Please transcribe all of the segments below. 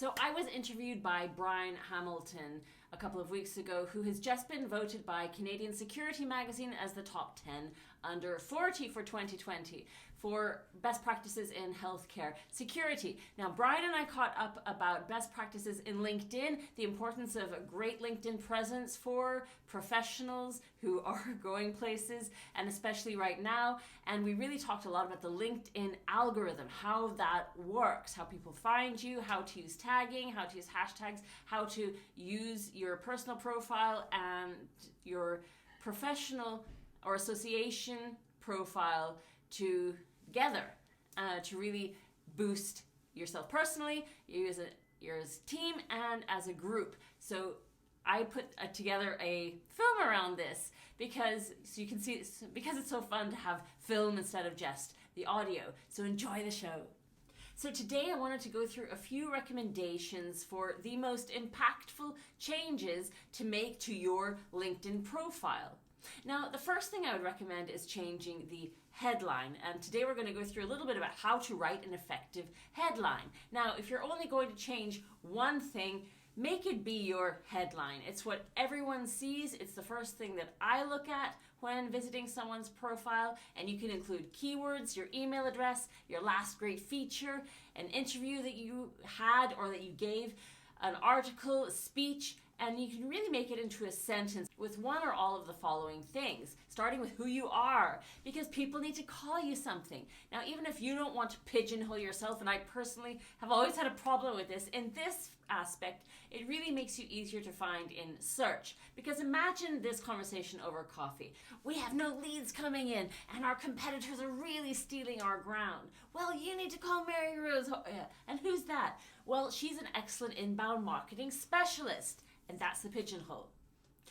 So I was interviewed by Brian Hamilton a couple of weeks ago, who has just been voted by Canadian Security Magazine as the top 10 under 40 for 2020 for best practices in healthcare security. Now, Brian and I caught up about best practices in LinkedIn, the importance of a great LinkedIn presence for professionals who are going places, and especially right now. And we really talked a lot about the LinkedIn algorithm, how that works, how people find you, how to use tagging, how to use hashtags, how to use your personal profile and your professional or association profile together to really boost yourself personally, you as a team, and as a group. So I put together a film around this because you can see, because it's so fun to have film instead of just the audio. So enjoy the show. So today I wanted to go through a few recommendations for the most impactful changes to make to your LinkedIn profile. Now, the first thing I would recommend is changing the headline. And today we're going to go through a little bit about how to write an effective headline. Now, if you're only going to change one thing, make it be your headline. It's what everyone sees. It's the first thing that I look at when visiting someone's profile. And you can include keywords, your email address, your last great feature, an interview that you had or that you gave, an article, a speech, and you can really make it into a sentence with one or all of the following things, starting with who you are, because people need to call you something. Now, even if you don't want to pigeonhole yourself, and I personally have always had a problem with this, in this aspect, it really makes you easier to find in search. Because imagine this conversation over coffee. We have no leads coming in, and our competitors are really stealing our ground. Well, you need to call Mary Rose. And who's that? Well, she's an excellent inbound marketing specialist. And that's the pigeonhole.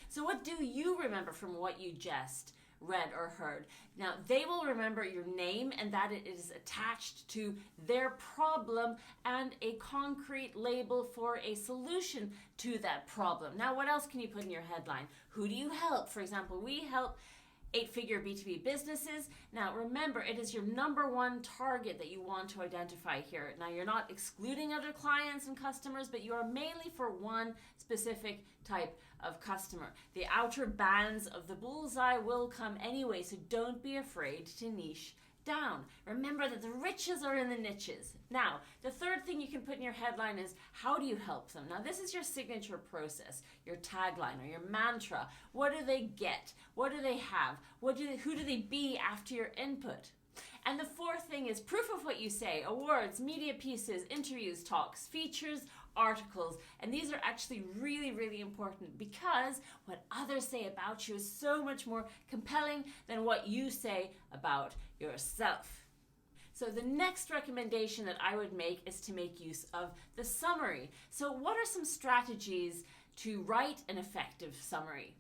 So what do you remember from what you just read or heard? Now, they will remember your name and that it is attached to their problem and a concrete label for a solution to that problem. Now, what else can you put in your headline? Who do you help? For example, we help 8-figure B2B businesses. Now, remember, it is your number one target that you want to identify here. Now, you're not excluding other clients and customers, but you are mainly for one specific type of customer. The outer bands of the bullseye will come anyway, so don't be afraid to niche down. Remember that the riches are in the niches. Now, the third thing you can put in your headline is how do you help them? Now, this is your signature process, your tagline or your mantra. What do they get? What do they have? Who do they be after your input? And the fourth thing is proof of what you say: awards, media pieces, interviews, talks, features, articles. And these are actually really, really important because what others say about you is so much more compelling than what you say about yourself. So the next recommendation that I would make is to make use of the summary. So what are some strategies to write an effective summary?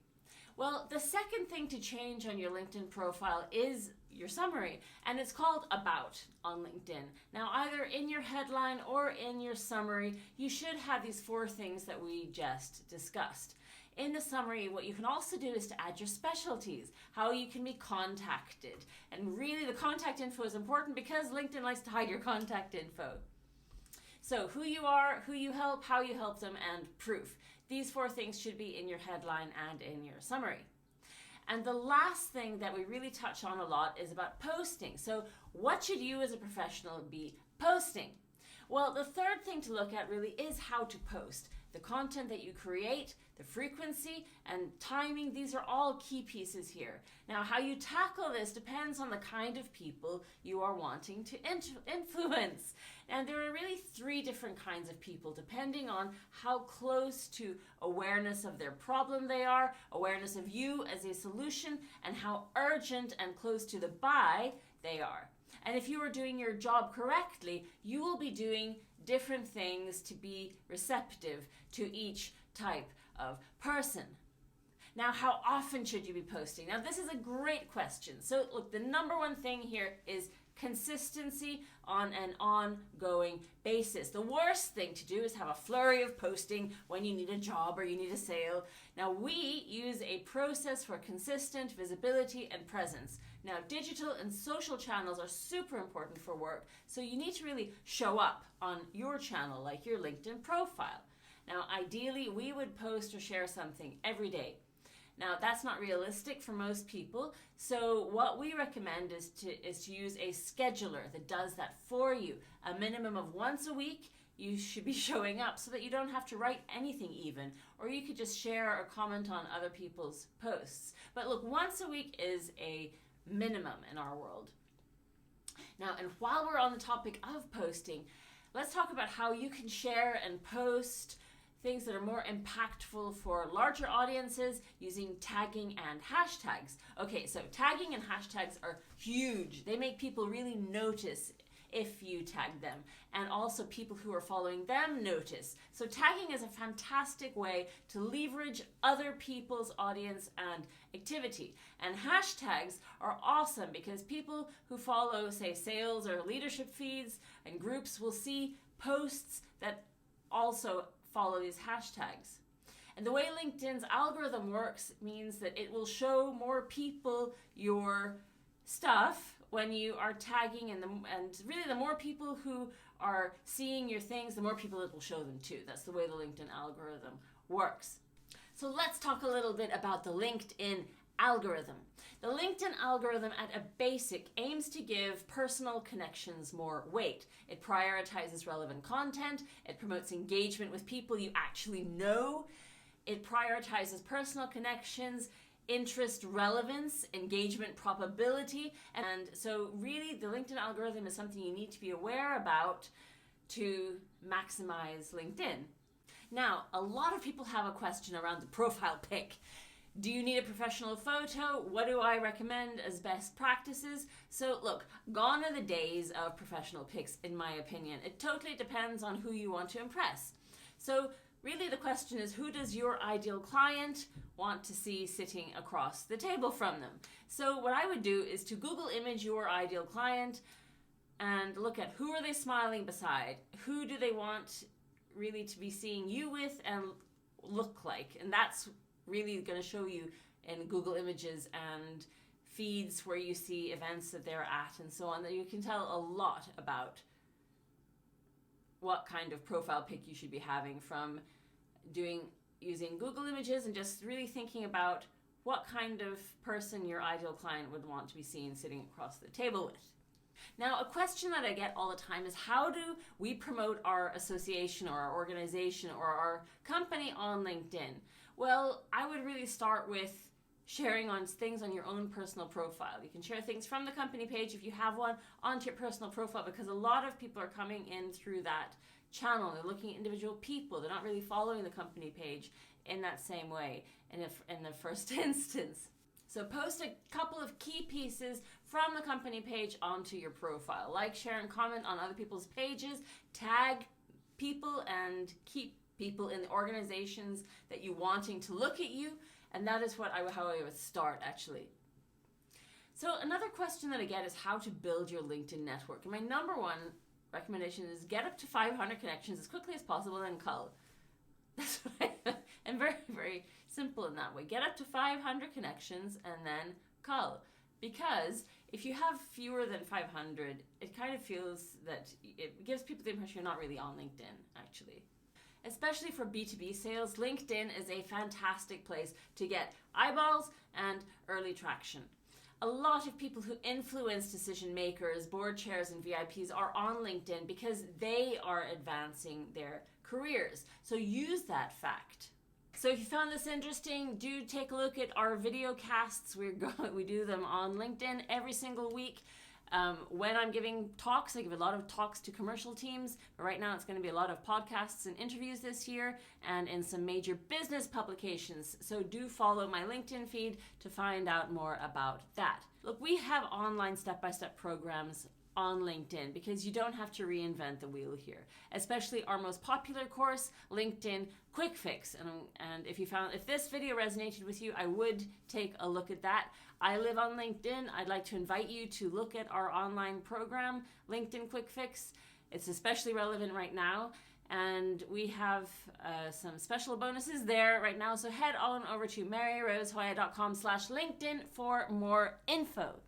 Well, the second thing to change on your LinkedIn profile is your summary, and it's called About on LinkedIn. Now, either in your headline or in your summary, you should have these 4 things that we just discussed. In the summary, what you can also do is to add your specialties, how you can be contacted. And really, the contact info is important because LinkedIn likes to hide your contact info. So who you are, who you help, how you help them, and proof. These 4 things should be in your headline and in your summary. And the last thing that we really touch on a lot is about posting. So what should you as a professional be posting? Well, the third thing to look at really is how to post. The content that you create, the frequency, and timing, these are all key pieces here. Now, how you tackle this depends on the kind of people you are wanting to influence. And there are really 3 different kinds of people, depending on how close to awareness of their problem they are, awareness of you as a solution, and how urgent and close to the buy they are. And if you are doing your job correctly, you will be doing different things to be receptive to each type of person. Now, how often should you be posting? Now, this is a great question. So, look, the number one thing here is consistency on an ongoing basis. The worst thing to do is have a flurry of posting when you need a job or you need a sale. Now, we use a process for consistent visibility and presence. Now, digital and social channels are super important for work, so you need to really show up on your channel, like your LinkedIn profile. Now, ideally, we would post or share something every day. Now, that's not realistic for most people, so what we recommend is to use a scheduler that does that for you. A minimum of once a week, you should be showing up so that you don't have to write anything even, or you could just share or comment on other people's posts. But look, once a week is a minimum in our world. Now, and while we're on the topic of posting, let's talk about how you can share and post things that are more impactful for larger audiences using tagging and hashtags. Okay, so tagging and hashtags are huge. They make people really notice if you tag them, and also people who are following them notice. So tagging is a fantastic way to leverage other people's audience and activity. And hashtags are awesome because people who follow, say, sales or leadership feeds and groups will see posts that also follow these hashtags. And the way LinkedIn's algorithm works means that it will show more people your stuff when you are tagging, and really the more people who are seeing your things, the more people it will show them to. That's the way the LinkedIn algorithm works. So let's talk a little bit about the LinkedIn algorithm. The LinkedIn algorithm at a basic aims to give personal connections more weight. It prioritizes relevant content. It promotes engagement with people you actually know. It prioritizes personal connections, interest relevance, engagement probability. And so really the LinkedIn algorithm is something you need to be aware about to maximize LinkedIn. Now, a lot of people have a question around the profile pic. Do you need a professional photo? What do I recommend as best practices? So look, gone are the days of professional pics, in my opinion. It totally depends on who you want to impress. So really the question is, who does your ideal client want to see sitting across the table from them? So what I would do is to Google image your ideal client and look at who are they smiling beside? Who do they want really to be seeing you with and look like? And that's really going to show you in Google Images and feeds where you see events that they're at and so on, that you can tell a lot about what kind of profile pic you should be having from using Google Images and just really thinking about what kind of person your ideal client would want to be seen sitting across the table with. Now, a question that I get all the time is, how do we promote our association or our organization or our company on LinkedIn? Well, I would really start with sharing on things on your own personal profile. You can share things from the company page if you have one onto your personal profile, because a lot of people are coming in through that channel. They're looking at individual people. They're not really following the company page in that same way in the first instance. So post a couple of key pieces from the company page onto your profile. Like, share, and comment on other people's pages. Tag people and keep people in the organizations that you wanting to look at you. And that is how I would start, actually. So another question that I get is how to build your LinkedIn network. And my number one recommendation is get up to 500 connections as quickly as possible and cull. That's what I'm very, very simple in that way. Get up to 500 connections and then cull. Because if you have fewer than 500, it kind of feels that it gives people the impression you're not really on LinkedIn, actually. Especially for B2B sales, LinkedIn is a fantastic place to get eyeballs and early traction. A lot of people who influence decision makers, board chairs, and VIPs are on LinkedIn because they are advancing their careers. So use that fact. So if you found this interesting, do take a look at our video casts. We do them on LinkedIn every single week. When I'm giving talks, I give a lot of talks to commercial teams, but right now it's going to be a lot of podcasts and interviews this year and in some major business publications. So do follow my LinkedIn feed to find out more about that. Look, we have online step-by-step programs on LinkedIn because you don't have to reinvent the wheel here, especially our most popular course, LinkedIn Quick Fix. And if this video resonated with you, I would take a look at that. I live on LinkedIn. I'd like to invite you to look at our online program, LinkedIn Quick Fix. It's especially relevant right now, and we have some special bonuses there right now. So head on over to maryrosehoya.com/LinkedIn for more info.